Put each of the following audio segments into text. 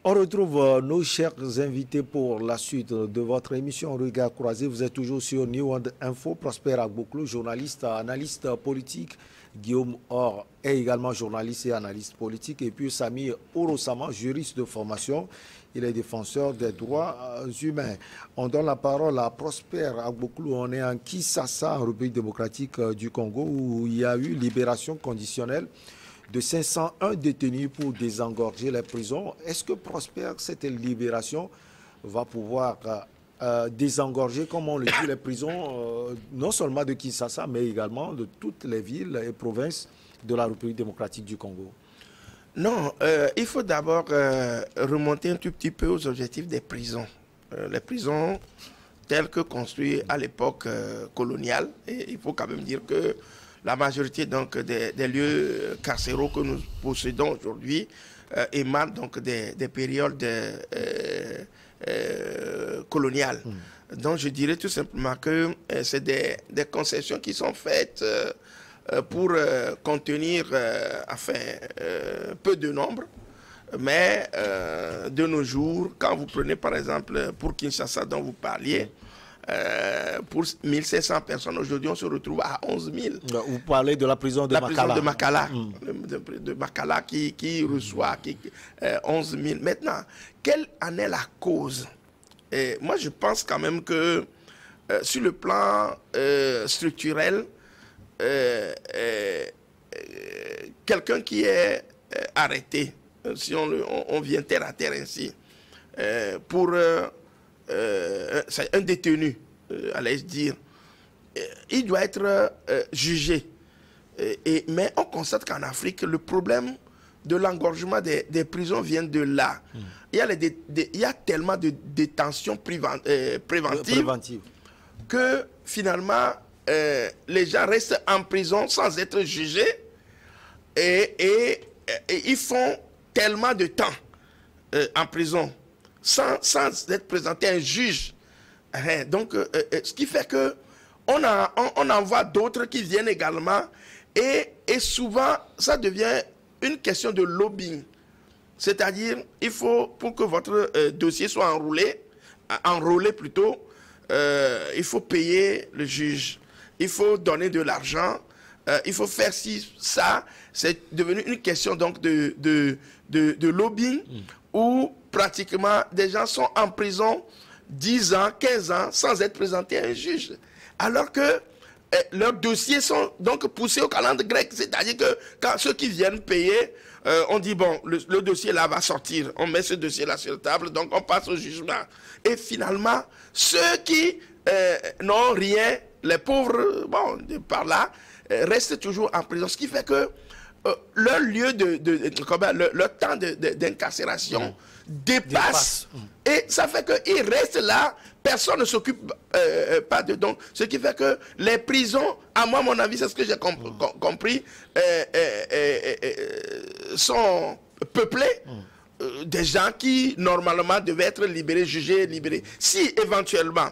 On retrouve nos chers invités pour la suite de votre émission Regard Croisé. Vous êtes toujours sur New World Info. Prosper Agboklou, journaliste, analyste politique. Guillaume Or est également journaliste et analyste politique. Et puis Sami Orosama, juriste de formation. Il est défenseur des droits humains. On donne la parole à Prosper Agboklou. On est en Kinshasa, en République démocratique du Congo, où il y a eu libération conditionnelle de 501 détenus pour désengorger les prisons. Est-ce que Prosper, cette libération va pouvoir désengorger, comme on le dit, les prisons, non seulement de Kinshasa, mais également de toutes les villes et provinces de la République démocratique du Congo? Non, il faut d'abord remonter un tout petit peu aux objectifs des prisons. Les prisons telles que construites à l'époque coloniale, et il faut quand même dire que la majorité donc, des lieux carcéraux que nous possédons aujourd'hui émanent donc des périodes coloniales. Donc je dirais tout simplement que c'est des concessions qui sont faites pour contenir peu de nombre. Mais de nos jours, quand vous prenez par exemple pour Kinshasa dont vous parliez, pour 1500 personnes, aujourd'hui on se retrouve à 11 000. Vous parlez de la prison de Makala. La prison de Makala, de Makala qui reçoit 11 000. Maintenant, quelle en est la cause? Moi je pense quand même que sur le plan structurel, quelqu'un qui est arrêté, si on vient terre à terre ainsi, pour un détenu, allais-je dire, il doit être jugé. Mais on constate qu'en Afrique, le problème de l'engorgement des prisons vient de là. Il y a tellement de détentions préventives que finalement, les gens restent en prison sans être jugés et ils font tellement de temps en prison sans être présenté à un juge. Donc, ce qui fait que on en voit d'autres qui viennent également et souvent, ça devient une question de lobbying. C'est-à-dire, il faut, pour que votre dossier soit enrôlé plutôt, il faut payer le juge. Il faut donner de l'argent. Il faut faire ci, ça. C'est devenu une question donc de lobbying où pratiquement des gens sont en prison 10 ans, 15 ans sans être présentés à un juge. Alors que leurs dossiers sont donc poussés au calendrier grec. C'est-à-dire que quand ceux qui viennent payer, on dit bon, le dossier là va sortir. On met ce dossier là sur la table, donc on passe au jugement. Et finalement, ceux qui n'ont rien, les pauvres, bon, par là, restent toujours en prison. Ce qui fait que leur lieu leur temps d'incarcération dépasse. Et ça fait qu'ils restent là, personne ne s'occupe pas de donc. Ce qui fait que les prisons, à moi, mon avis, c'est ce que j'ai compris, sont peuplées des gens qui, normalement, devaient être libérés, jugés, libérés. Si, éventuellement,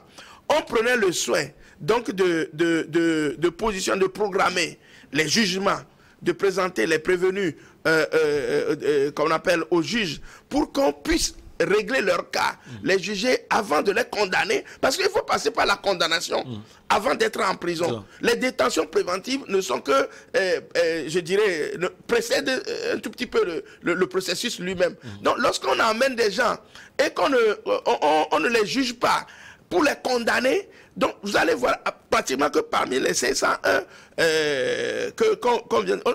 on prenait le soin donc de position, de programmer les jugements, de présenter les prévenus qu'on appelle aux juges pour qu'on puisse régler leur cas, les juger avant de les condamner, parce qu'il faut passer par la condamnation avant d'être en prison. Les détentions préventives ne sont que, je dirais, précèdent un tout petit peu le processus lui-même. Donc lorsqu'on emmène des gens et qu'on ne les juge pas pour les condamner, donc vous allez voir pratiquement que parmi les 501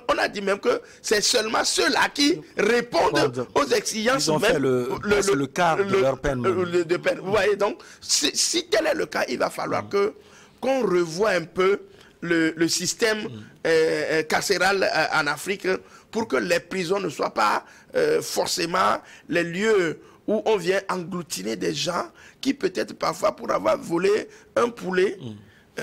on a dit même que c'est seulement ceux-là qui répondent aux exigences. Ils ont fait le quart de leur peine. Vous voyez, donc si tel est le cas, il va falloir qu'on revoie un peu le système carcéral en Afrique pour que les prisons ne soient pas forcément les lieux où on vient engloutiner des gens qui peut-être parfois pour avoir volé un poulet,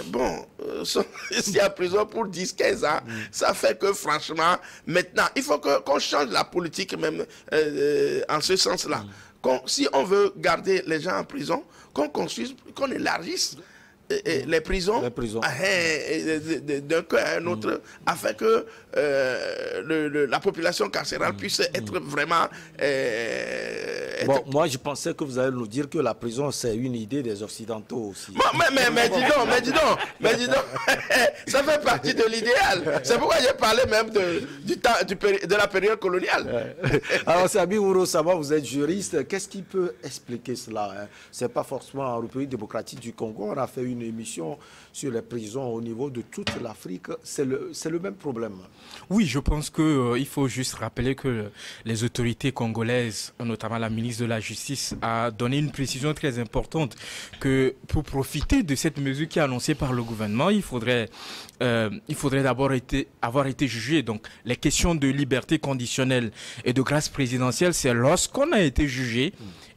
bon, sont ici à prison pour 10-15 ans. Ça fait que franchement, maintenant, il faut qu'on change la politique même en ce sens-là. Si on veut garder les gens en prison, qu'on construise, qu'on élargisse les prisons, d'un cas à un autre, afin que la population carcérale puisse être vraiment Bon, moi, je pensais que vous allez nous dire que la prison, c'est une idée des Occidentaux aussi. Bon, mais dis donc, ça fait partie de l'idéal. C'est pourquoi j'ai parlé même de la période coloniale. Alors, Sabi Ouro-Sama, vous êtes juriste. Qu'est-ce qui peut expliquer cela, hein? Ce n'est pas forcément en République démocratique du Congo. On a fait une émission sur les prisons au niveau de toute l'Afrique. C'est le même problème. Oui, je pense qu'il faut juste rappeler que les autorités congolaises, notamment la ministre de la Justice, a donné une précision très importante que pour profiter de cette mesure qui est annoncée par le gouvernement, il faudrait d'abord avoir été jugé. Donc, les questions de liberté conditionnelle et de grâce présidentielle, c'est lorsqu'on a été jugé.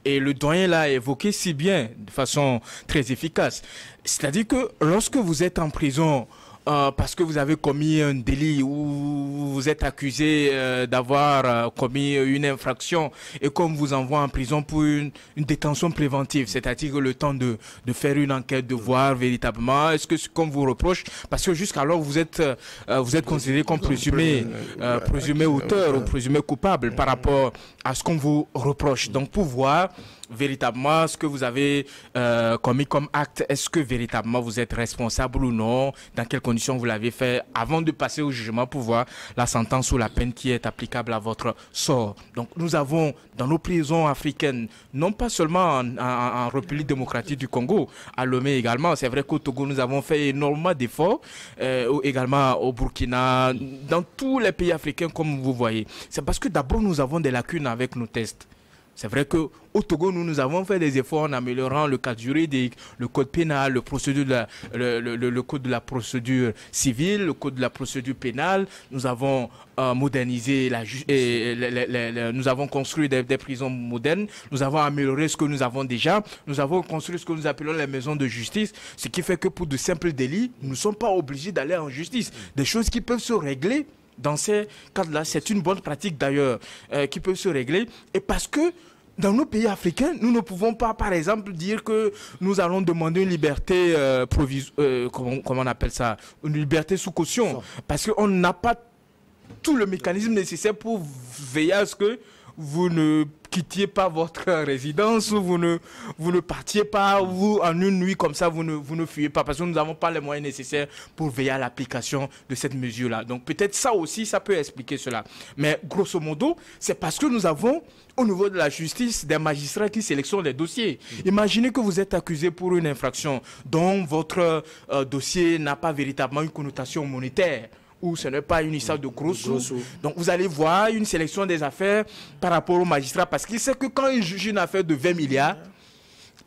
Et le doyen l'a évoqué si bien, de façon très efficace. C'est-à-dire que lorsque vous êtes en prison parce que vous avez commis un délit ou vous êtes accusé d'avoir commis une infraction et qu'on vous envoie en prison pour une détention préventive, c'est-à-dire le temps de faire une enquête, de voir véritablement est-ce que ce qu'on vous reproche, parce que jusqu'alors vous êtes considéré comme présumé auteur ou présumé coupable par rapport à ce qu'on vous reproche. Donc pour voir véritablement ce que vous avez commis comme acte, est-ce que véritablement vous êtes responsable ou non, dans quelles conditions vous l'avez fait, avant de passer au jugement pour voir la sentence ou la peine qui est applicable à votre sort. Donc nous avons dans nos prisons africaines, non pas seulement en République démocratique du Congo, à Lomé également, c'est vrai qu'au Togo nous avons fait énormément d'efforts, également au Burkina, dans tous les pays africains comme vous voyez. C'est parce que d'abord nous avons des lacunes avec nos tests. C'est vrai qu'au Togo, nous avons fait des efforts en améliorant le cadre juridique, le code pénal, le code de la procédure civile, le code de la procédure pénale. Nous avons modernisé, nous avons construit des prisons modernes. Nous avons amélioré ce que nous avons déjà. Nous avons construit ce que nous appelons les maisons de justice. Ce qui fait que pour de simples délits, nous ne sommes pas obligés d'aller en justice. Des choses qui peuvent se régler. Dans ces cadres-là, c'est une bonne pratique d'ailleurs qui peut se régler. Et parce que dans nos pays africains, nous ne pouvons pas, par exemple, dire que nous allons demander une liberté comment on appelle ça, une liberté sous caution. Parce qu'on n'a pas tout le mécanisme nécessaire pour veiller à ce que vous ne quittiez pas votre résidence, ou vous ne partiez pas, ou en une nuit comme ça, vous ne fuyez pas, parce que nous n'avons pas les moyens nécessaires pour veiller à l'application de cette mesure-là. Donc peut-être ça aussi, ça peut expliquer cela. Mais grosso modo, c'est parce que nous avons, au niveau de la justice, des magistrats qui sélectionnent les dossiers. Imaginez que vous êtes accusé pour une infraction dont votre dossier n'a pas véritablement une connotation monétaire, ou ce n'est pas une histoire de gros sous. Donc vous allez voir une sélection des affaires par rapport au magistrat, parce qu'il sait que quand il juge une affaire de 20 milliards,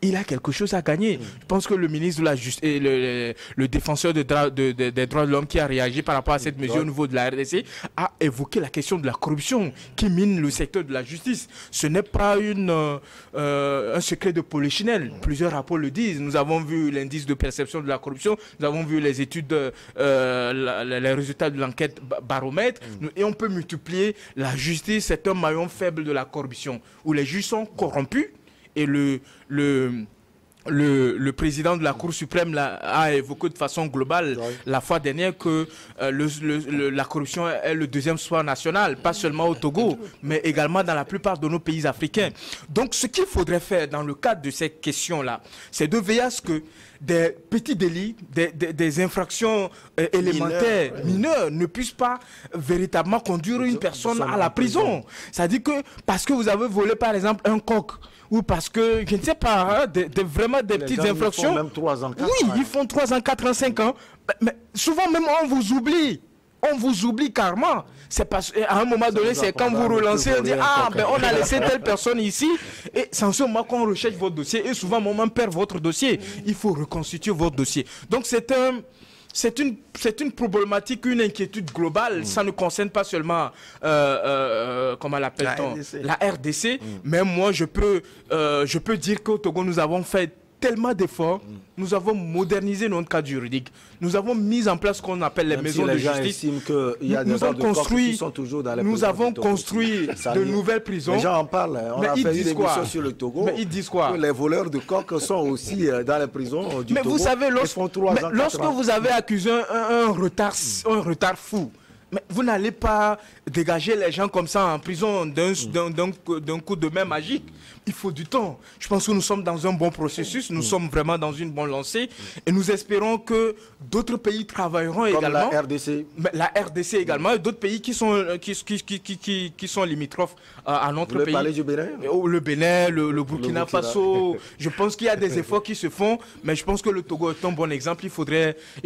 il a quelque chose à gagner. Je pense que le ministre de la Justice et le défenseur des droits de l'homme qui a réagi par rapport à cette mesure au niveau de la RDC a évoqué la question de la corruption qui mine le secteur de la justice. Ce n'est pas un secret de polichinelle. Plusieurs rapports le disent. Nous avons vu l'indice de perception de la corruption, nous avons vu les études, les résultats de l'enquête baromètre, et on peut multiplier. La justice, c'est un maillon faible de la corruption, où les juges sont corrompus. Et le président de la Cour suprême a évoqué de façon globale la fois dernière que la corruption est le deuxième sport national, pas seulement au Togo, mais également dans la plupart de nos pays africains. Donc ce qu'il faudrait faire dans le cadre de ces questions-là, c'est de veiller à ce que des petits délits, des infractions élémentaires, mineures, ne puissent pas véritablement conduire une personne à la prison. C'est-à-dire que parce que vous avez volé par exemple un coq, ou parce que, je ne sais pas, hein, vraiment des petites infractions. Ils font même 3 ans, 4 ans. Oui, ils font 3 ans, 4 ans, 5 ans. Mais souvent même on vous oublie. On vous oublie carrément. C'est parce qu'à un moment donné, c'est quand vous relancez, on dit ah, ben on a laissé telle personne ici. Et c'est en ce moment qu'on recherche votre dossier. Et souvent, moment perd votre dossier. Il faut reconstituer votre dossier. Donc c'est une problématique, une inquiétude globale. Ça ne concerne pas seulement, comment l'appelle-t-on, la RDC. Mais moi, je peux dire qu'au Togo, nous avons fait tellement d'efforts. Nous avons modernisé notre cadre juridique. Nous avons mis en place ce qu'on appelle les maisons de justice. Nous avons construit de nouvelles prisons. Les gens en parlent. On a fait une émission sur le Togo. Mais ils disent quoi? Que les voleurs de coq sont aussi dans les prisons du Togo. Mais vous savez, lorsque vous avez accusé un retard fou, Mais vous n'allez pas dégager les gens comme ça en prison d'un coup de main magique. Il faut du temps. Je pense que nous sommes dans un bon processus, nous sommes vraiment dans une bonne lancée et nous espérons que d'autres pays travailleront comme également. la RDC. La RDC également et d'autres pays qui sont limitrophes à notre pays. Vous parlez du Bénin? Le Bénin, le Burkina Faso. Je pense qu'il y a des efforts qui se font, mais je pense que le Togo est un bon exemple. Il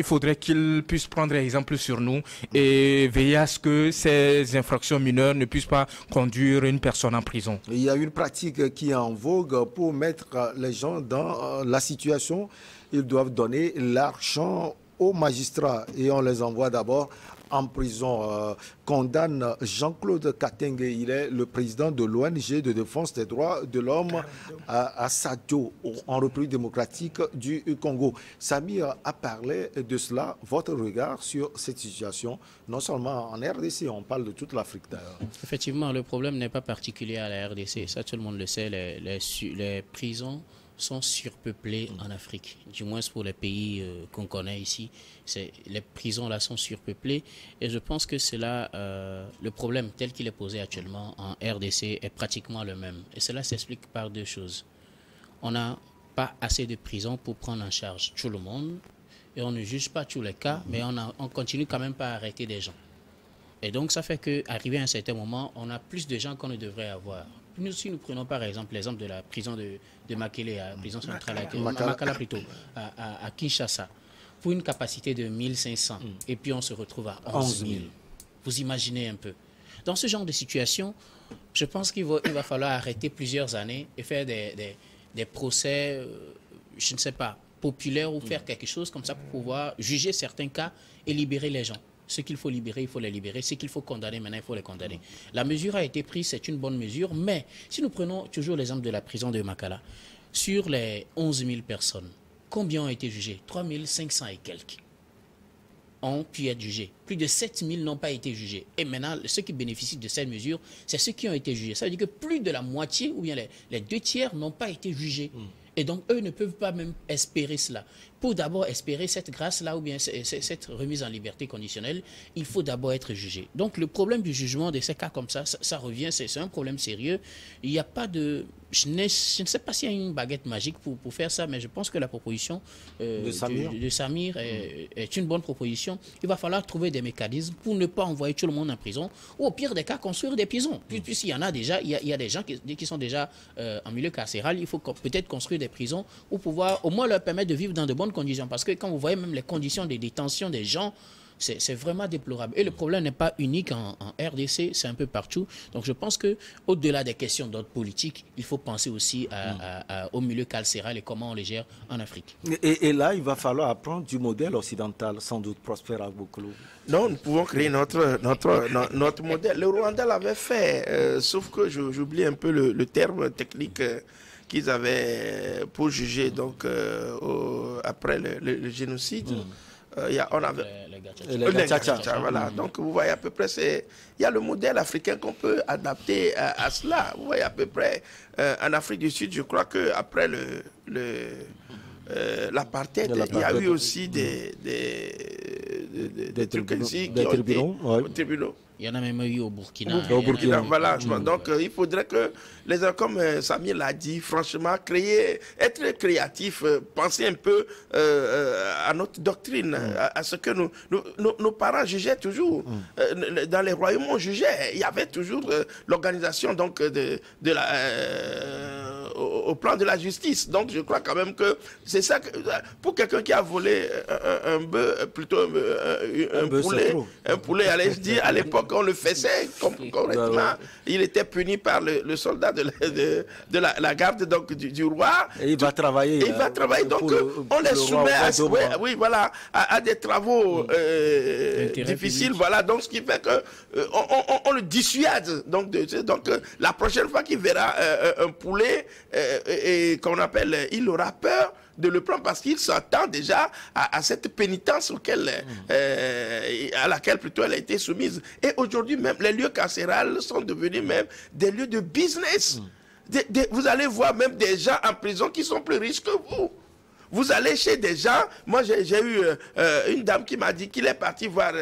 faudrait qu'il puisse prendre exemple sur nous et veiller à ce que ces infractions mineures ne puissent pas conduire une personne en prison. Il y a une pratique qui est en vogue pour mettre les gens dans la situation. Ils doivent donner l'argent aux magistrats et on les envoie d'abord en prison. Condamne Jean-Claude Katenge, il est le président de l'ONG de défense des droits de l'homme à Sadio, en République démocratique du Congo. Samir a parlé de cela. Votre regard sur cette situation, non seulement en RDC, on parle de toute l'Afrique d'ailleurs. Effectivement, le problème n'est pas particulier à la RDC, ça tout le monde le sait, les prisons sont surpeuplées en Afrique, du moins pour les pays qu'on connaît ici. Les prisons là sont surpeuplées et je pense que c'est là le problème tel qu'il est posé actuellement en RDC est pratiquement le même. Et cela s'explique par deux choses. On n'a pas assez de prisons pour prendre en charge tout le monde et on ne juge pas tous les cas, mais on continue quand même pas à arrêter des gens. Et donc ça fait qu'arrivé à un certain moment, on a plus de gens qu'on ne devrait avoir. Nous, si nous prenons par exemple l'exemple de la prison de Makele, la prison centrale, Makala plutôt, à Kinshasa, pour une capacité de 1500, et puis on se retrouve à 11 000. Vous imaginez un peu. Dans ce genre de situation, je pense qu'il va falloir arrêter plusieurs années et faire des procès, je ne sais pas, populaires ou faire quelque chose comme ça pour pouvoir juger certains cas et libérer les gens. Ce qu'il faut libérer, il faut les libérer. Ce qu'il faut condamner, maintenant, il faut les condamner. La mesure a été prise, c'est une bonne mesure, mais si nous prenons toujours l'exemple de la prison de Makala, sur les 11 000 personnes, combien ont été jugés? 3 500 et quelques ont pu être jugés. Plus de 7 000 n'ont pas été jugés. Et maintenant, ceux qui bénéficient de cette mesure, c'est ceux qui ont été jugés. Ça veut dire que plus de la moitié, ou bien les 2/3 n'ont pas été jugés. Et donc, eux ne peuvent pas même espérer cela. Pour d'abord espérer cette grâce-là ou bien cette remise en liberté conditionnelle, il faut d'abord être jugé. Donc, le problème du jugement de ces cas comme ça revient, c'est un problème sérieux. Il n'y a pas de... Je ne sais pas s'il y a une baguette magique pour faire ça, mais je pense que la proposition de Samir est une bonne proposition. Il va falloir trouver des mécanismes pour ne pas envoyer tout le monde en prison ou au pire des cas, construire des prisons. Puisqu'il y en a déjà, il y a des gens qui sont déjà en milieu carcéral, il faut peut-être construire des prisons pour pouvoir au moins leur permettre de vivre dans de bonnes conditions. Parce que quand vous voyez même les conditions de détention des gens, c'est vraiment déplorable. Et le problème n'est pas unique en RDC, c'est un peu partout. Donc je pense qu'au-delà des questions d'ordre politique, il faut penser aussi au milieu carcéral et comment on les gère en Afrique. Et là, il va falloir apprendre du modèle occidental, sans doute Prosper Agbokoulou. Non, nous pouvons créer notre modèle. Le Rwanda l'avait fait, sauf que j'oublie un peu le terme technique qu'ils avaient pour juger donc, après le génocide. On avait les Gacaca, voilà. Donc vous voyez à peu près, il y a le modèle africain qu'on peut adapter à cela. Vous voyez à peu près, en Afrique du Sud, je crois qu'après l'apartheid, il y a eu aussi des trucs ainsi qui ont été au tribunal. Il y en a même eu au Burkina. Voilà. Donc, il faudrait que les gens, comme Samir l'a dit, franchement, être créatif, penser un peu à notre doctrine, à ce que nos parents jugeaient toujours. Dans les royaumes, on jugeait. Il y avait toujours l'organisation donc au plan de la justice. Donc, je crois quand même que c'est ça. Pour quelqu'un qui a volé un bœuf, plutôt un poulet, allais-je dire, à l'époque, on le faisait correctement. Il était puni par le soldat de la garde donc, du roi. Et il va travailler. Donc, on les soumet à des travaux difficiles. Voilà, donc, ce qui fait qu'on le dissuade. Donc, la prochaine fois qu'il verra un poulet, et qu'on appelle, il aura peur de le prendre parce qu'il s'attend déjà à cette pénitence à laquelle plutôt elle a été soumise. Et aujourd'hui même, les lieux carcérales sont devenus même des lieux de business. Vous allez voir même des gens en prison qui sont plus riches que vous. Vous allez chez des gens, moi j'ai eu une dame qui m'a dit qu'il est parti voir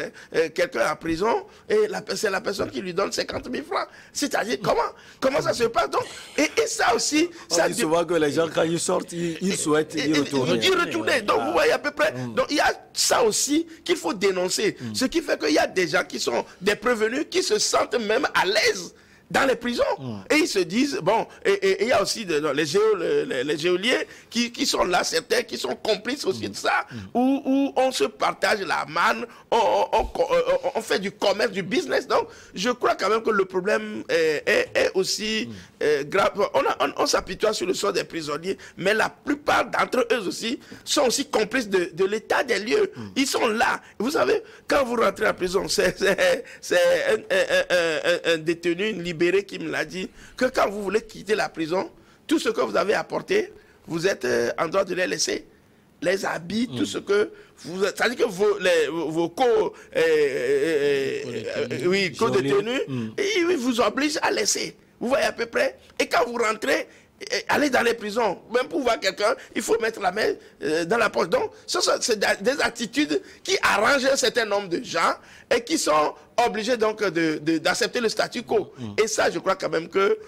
quelqu'un en prison et c'est la personne qui lui donne 50 000 francs. C'est-à-dire, comment ça se passe donc? Et ça aussi... On dit souvent que les gens, quand ils sortent, ils souhaitent y retourner. Donc vous voyez à peu près. Donc il y a ça aussi qu'il faut dénoncer. Ce qui fait qu'il y a des gens qui sont des prévenus qui se sentent même à l'aise dans les prisons. Et ils se disent, bon, et il y a aussi les geôliers qui sont là, certains qui sont complices aussi de ça, où on se partage la manne, on fait du commerce, du business. Donc, je crois quand même que le problème est aussi grave. On s'apitoie sur le sort des prisonniers, mais la plupart d'entre eux aussi sont aussi complices de l'état des lieux. Ils sont là. Vous savez, quand vous rentrez en prison, c'est un détenu, une libéré qui me l'a dit, que quand vous voulez quitter la prison, tout ce que vous avez apporté, vous êtes en droit de les laisser. Les habits, tout ce que vous... C'est-à-dire que vos co-détenus, ils vous obligent à laisser. Vous voyez à peu près. Et quand vous rentrez, allez dans les prisons, même pour voir quelqu'un, il faut mettre la main dans la poche. Donc, c'est des attitudes qui arrangent un certain nombre de gens et qui sont obligés donc d'accepter le statu quo. Et ça, je crois quand même que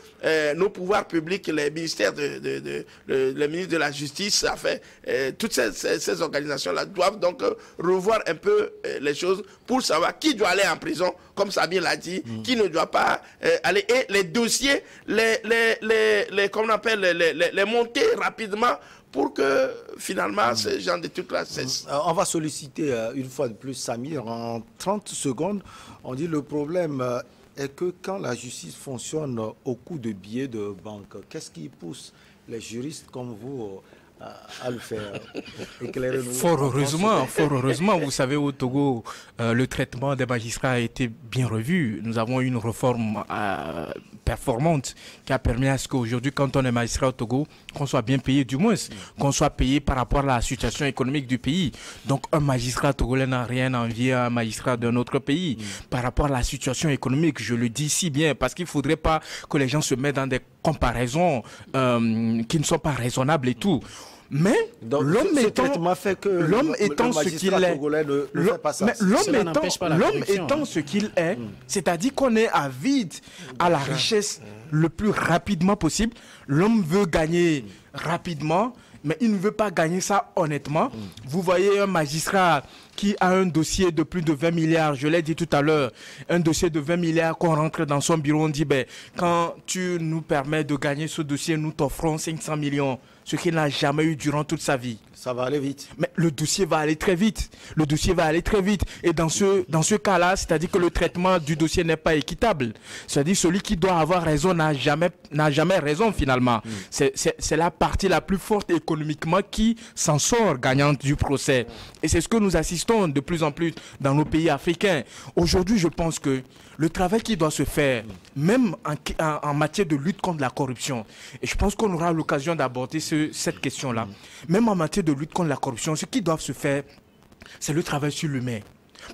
nos pouvoirs publics, les ministères, le ministre de la Justice, toutes ces organisations-là doivent donc revoir un peu les choses pour savoir qui doit aller en prison, comme Sabine l'a dit, qui ne doit pas aller. Et les dossiers, comment on appelle, les monter rapidement pour que finalement ce genre de trucs-là cessent. On va solliciter une fois de plus Samir en 30 secondes. On dit le problème est que quand la justice fonctionne au coup de billets de banque, qu'est-ce qui pousse les juristes comme vous à le faire? Éclairez-nous. Fort heureusement, vous savez, au Togo, le traitement des magistrats a été bien revu. Nous avons une réforme performante qui a permis à ce qu'aujourd'hui, quand on est magistrat au Togo, qu'on soit bien payé, du moins, qu'on soit payé par rapport à la situation économique du pays. Donc, un magistrat togolais n'a rien à envier à un magistrat d'un autre pays. Par rapport à la situation économique, je le dis si bien, parce qu'il ne faudrait pas que les gens se mettent dans des comparaisons qui ne sont pas raisonnables et tout. Mais l'homme étant ce qu'il est, l'homme étant ce qu'il est, c'est-à-dire qu'on est avide à la richesse le plus rapidement possible. L'homme veut gagner rapidement, mais il ne veut pas gagner ça honnêtement. Vous voyez un magistrat qui a un dossier de plus de 20 milliards, je l'ai dit tout à l'heure, un dossier de 20 milliards qu'on rentre dans son bureau, on dit, ben, quand tu nous permets de gagner ce dossier, nous t'offrons 500 millions, ce qu'il n'a jamais eu durant toute sa vie. Ça va aller vite. Mais le dossier va aller très vite. Le dossier va aller très vite. Et dans ce cas-là, c'est-à-dire que le traitement du dossier n'est pas équitable. C'est-à-dire celui qui doit avoir raison n'a jamais raison finalement. C'est la partie la plus forte économiquement qui s'en sort gagnante du procès. Et c'est ce que nous assistons de plus en plus dans nos pays africains. Aujourd'hui, je pense que le travail qui doit se faire, même en matière de lutte contre la corruption, et je pense qu'on aura l'occasion d'aborder cette question-là, même en matière de lutte contre la corruption, ce qui doit se faire, c'est le travail sur l'humain.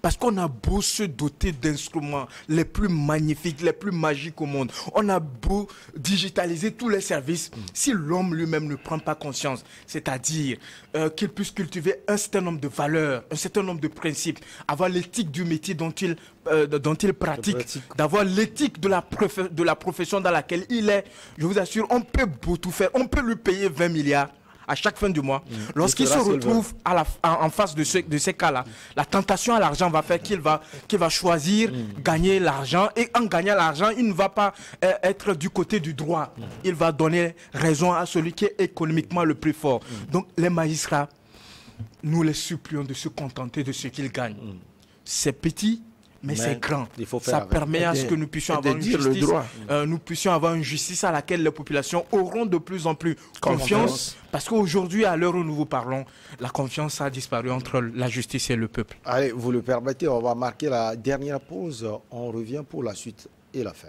Parce qu'on a beau se doter d'instruments les plus magnifiques, les plus magiques au monde, on a beau digitaliser tous les services, si l'homme lui-même ne prend pas conscience, c'est-à-dire qu'il puisse cultiver un certain nombre de valeurs, un certain nombre de principes, avoir l'éthique du métier dont il pratique, d'avoir l'éthique de la profession dans laquelle il est, je vous assure, on peut beau tout faire, on peut lui payer 20 milliards. À chaque fin du mois, lorsqu'il se retrouve en face de ces cas-là, la tentation à l'argent va faire qu'il va choisir gagner l'argent, et en gagnant l'argent, il ne va pas être du côté du droit. Il va donner raison à celui qui est économiquement le plus fort. Donc les magistrats, nous les supplions de se contenter de ce qu'ils gagnent. C'est petit, mais c'est grand. Ça permet à ce que nous puissions avoir une justice, une justice à laquelle les populations auront de plus en plus confiance. Parce qu'aujourd'hui, à l'heure où nous vous parlons, la confiance a disparu entre la justice et le peuple. Allez, vous le permettez, on va marquer la dernière pause. On revient pour la suite et la fin.